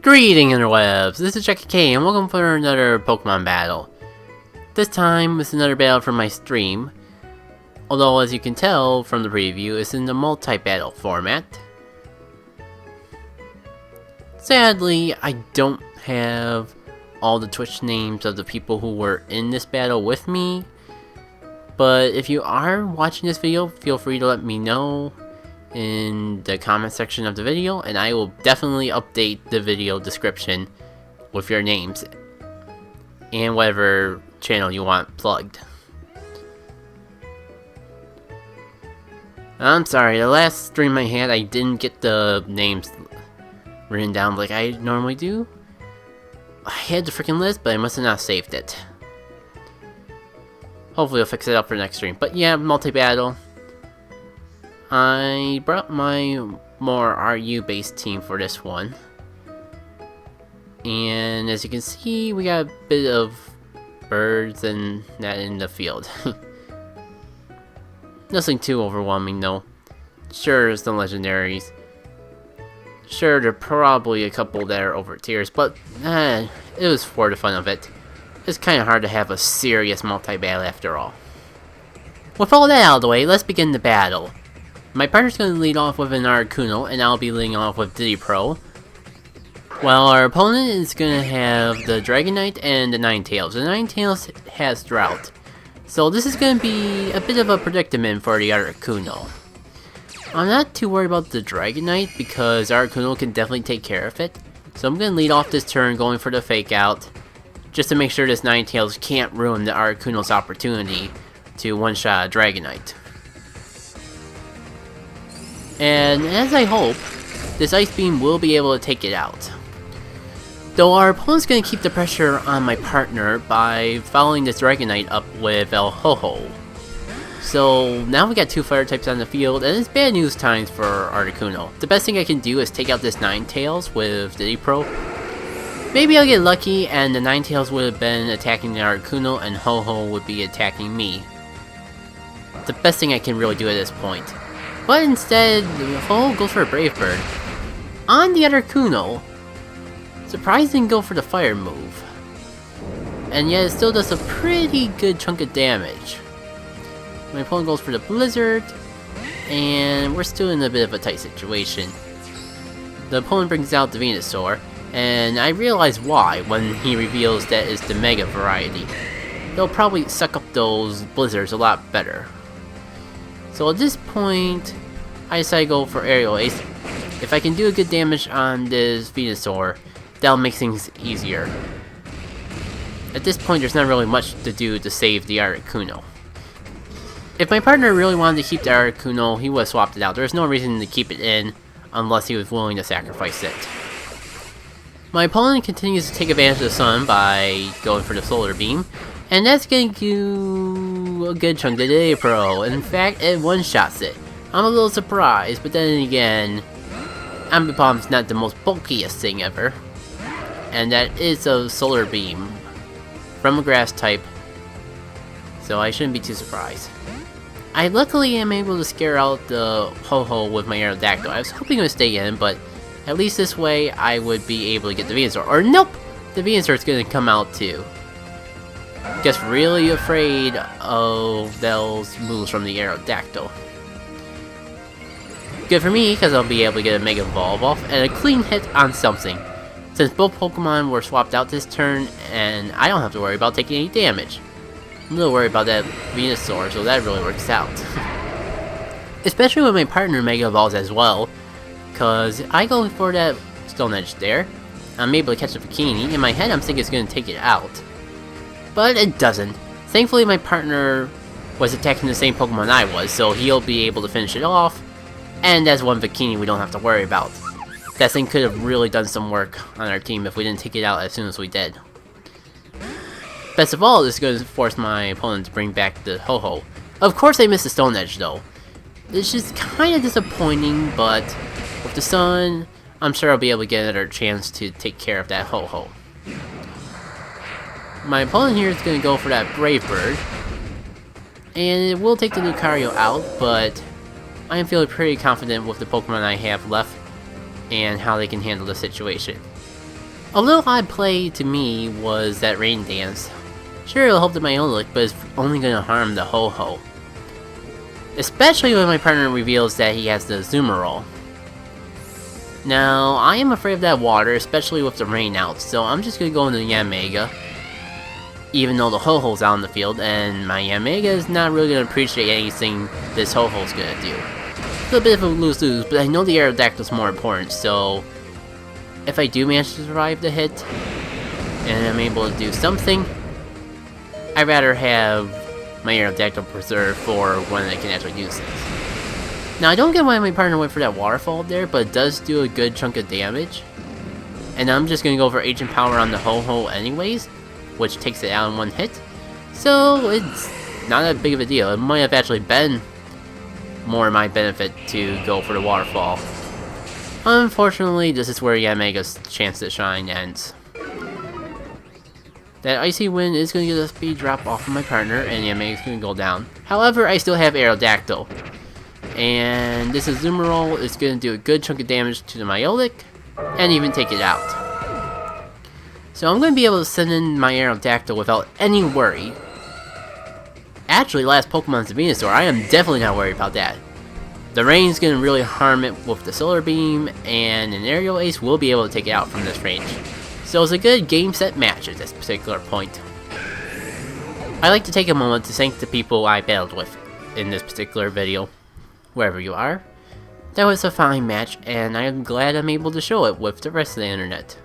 Greetings interwebs, this is Jackie K and welcome for another Pokemon battle. This time it's another battle from my stream, although as you can tell from the preview it's in the multi-battle format. Sadly, I don't have all the Twitch names of the people who were in this battle with me, but if you are watching this video, feel free to let me know in the comment section of the video, and I will definitely update the video description with your names and whatever channel you want plugged. I'm sorry, the last stream I had I didn't get the names written down like I normally do. I had the freaking list, but I must have not saved it. Hopefully I'll fix it up for next stream. But yeah, multi-battle. I brought my more RU based team for this one, and as you can see we got a bit of birds and that in the field. Nothing too overwhelming though. Sure, there's some legendaries. Sure, there are probably a couple that are over tiers, but it was for the fun of it. It's kinda hard to have a serious multi-battle after all. With all that out of the way, let's begin the battle. My partner's going to lead off with an Articuno, and I'll be leading off with Pro. While our opponent is going to have the Dragonite and the Ninetales. The Ninetales has Drought, so this is going to be a bit of a predicament for the Articuno. I'm not too worried about the Dragonite because Articuno can definitely take care of it. So I'm going to lead off this turn going for the Fake Out, just to make sure this Ninetales can't ruin the Articuno's opportunity to one-shot a Dragonite. And as I hope, this Ice Beam will be able to take it out. Though our opponent's going to keep the pressure on my partner by following this Dragonite up with El Ho-Ho. So now we got two fire types on the field, and it's bad news times for Articuno. The best thing I can do is take out this Ninetales with Pro. Maybe I'll get lucky and the Ninetales would have been attacking the Articuno and Ho-Ho would be attacking me. The best thing I can really do at this point. But instead, Ho goes for a Brave Bird. On the Articuno, surprising go for the fire move. And yet it still does a pretty good chunk of damage. My opponent goes for the Blizzard, and we're still in a bit of a tight situation. The opponent brings out the Venusaur, and I realize why when he reveals that it's the Mega variety. They'll probably suck up those Blizzards a lot better. So at this point, I decide to go for Aerial Ace. If I can do a good damage on this Venusaur, that'll make things easier. At this point, there's not really much to do to save the Articuno. If my partner really wanted to keep the Articuno, he would have swapped it out. There's no reason to keep it in unless he was willing to sacrifice it. My opponent continues to take advantage of the sun by going for the Solar Beam, and that's going to do a good chunk of Pro. In fact, it one-shots it. I'm a little surprised, but then again, Ambipomp's not the most bulkiest thing ever. And that is a Solar Beam from a Grass type, so I shouldn't be too surprised. I luckily am able to scare out the Ho-Ho with my Aerodactyl. I was hoping it would stay in, but at least this way I would be able to get the Venusaur. Or nope! The Venusaur's going to come out too. Just really afraid of those moves from the Aerodactyl. Good for me, because I'll be able to get a Mega Evolve off and a clean hit on something. Since both Pokemon were swapped out this turn, and I don't have to worry about taking any damage. I'm a little worried about that Venusaur, so that really works out. Especially when my partner Mega Evolves as well, because I go for that Stone Edge there. I'm able to catch a Bikini. In my head, I'm thinking it's going to take it out. But it doesn't. Thankfully, my partner was attacking the same Pokemon I was, so he'll be able to finish it off. And that's one Bikini we don't have to worry about. That thing could have really done some work on our team if we didn't take it out as soon as we did. Best of all, this is going to force my opponent to bring back the Ho-Ho. Of course I missed the Stone Edge though. It's just kind of disappointing, but with the sun, I'm sure I'll be able to get another chance to take care of that Ho-Ho. My opponent here is going to go for that Brave Bird, and it will take the Lucario out, but I am feeling pretty confident with the Pokemon I have left and how they can handle the situation. A little odd play to me was that rain dance. Sure, it'll help the Myolik, but it's only gonna harm the Ho-Ho. Especially when my partner reveals that he has the Zoomerol. Now, I am afraid of that water, especially with the rain out, so I'm just gonna go into Yanmega. Even though the Ho-Ho's out in the field, and my Yanmega is not really gonna appreciate anything this Ho-Ho's gonna do. A little bit of a lose-lose, but I know the Aerodactyl's more important, so if I do manage to survive the hit, and I'm able to do something, I'd rather have my Aerodactyl preserved for when I can actually use things. Now, I don't get why my partner went for that waterfall there, but it does do a good chunk of damage. And I'm just gonna go for Agent Power on the Ho-Ho anyways, which takes it out in one hit. So, it's not that big of a deal. It might have actually been more in my benefit to go for the waterfall. Unfortunately, this is where Yanmega's chance to shine ends. That Icy Wind is going to get a speed drop off of my partner, and Yanmega's going to go down. However, I still have Aerodactyl. And this Azumarill is going to do a good chunk of damage to the Myolik, and even take it out. So I'm going to be able to send in my Aerodactyl without any worry. Actually, last Pokemon's the Venusaur. I am definitely not worried about that. The rain's going to really harm it with the Solar Beam, and an Aerial Ace will be able to take it out from this range. So it's a good game set match at this particular point. I'd like to take a moment to thank the people I battled with in this particular video, wherever you are. That was a fine match, and I'm glad I'm able to show it with the rest of the internet.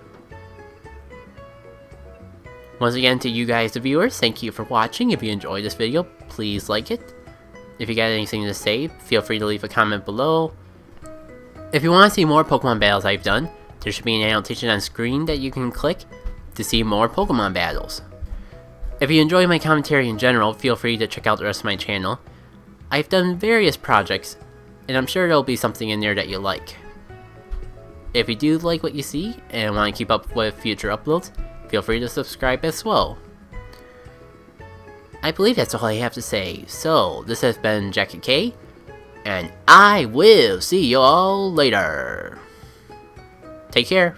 Once again, to you guys, the viewers, thank you for watching. If you enjoyed this video, please like it. If you got anything to say, feel free to leave a comment below. If you want to see more Pokemon battles I've done, there should be an annotation on screen that you can click to see more Pokemon battles. If you enjoy my commentary in general, feel free to check out the rest of my channel. I've done various projects, and I'm sure there'll be something in there that you like. If you do like what you see, and want to keep up with future uploads, feel free to subscribe as well. I believe that's all I have to say, so this has been Jackie K, and I will see you all later. Take care.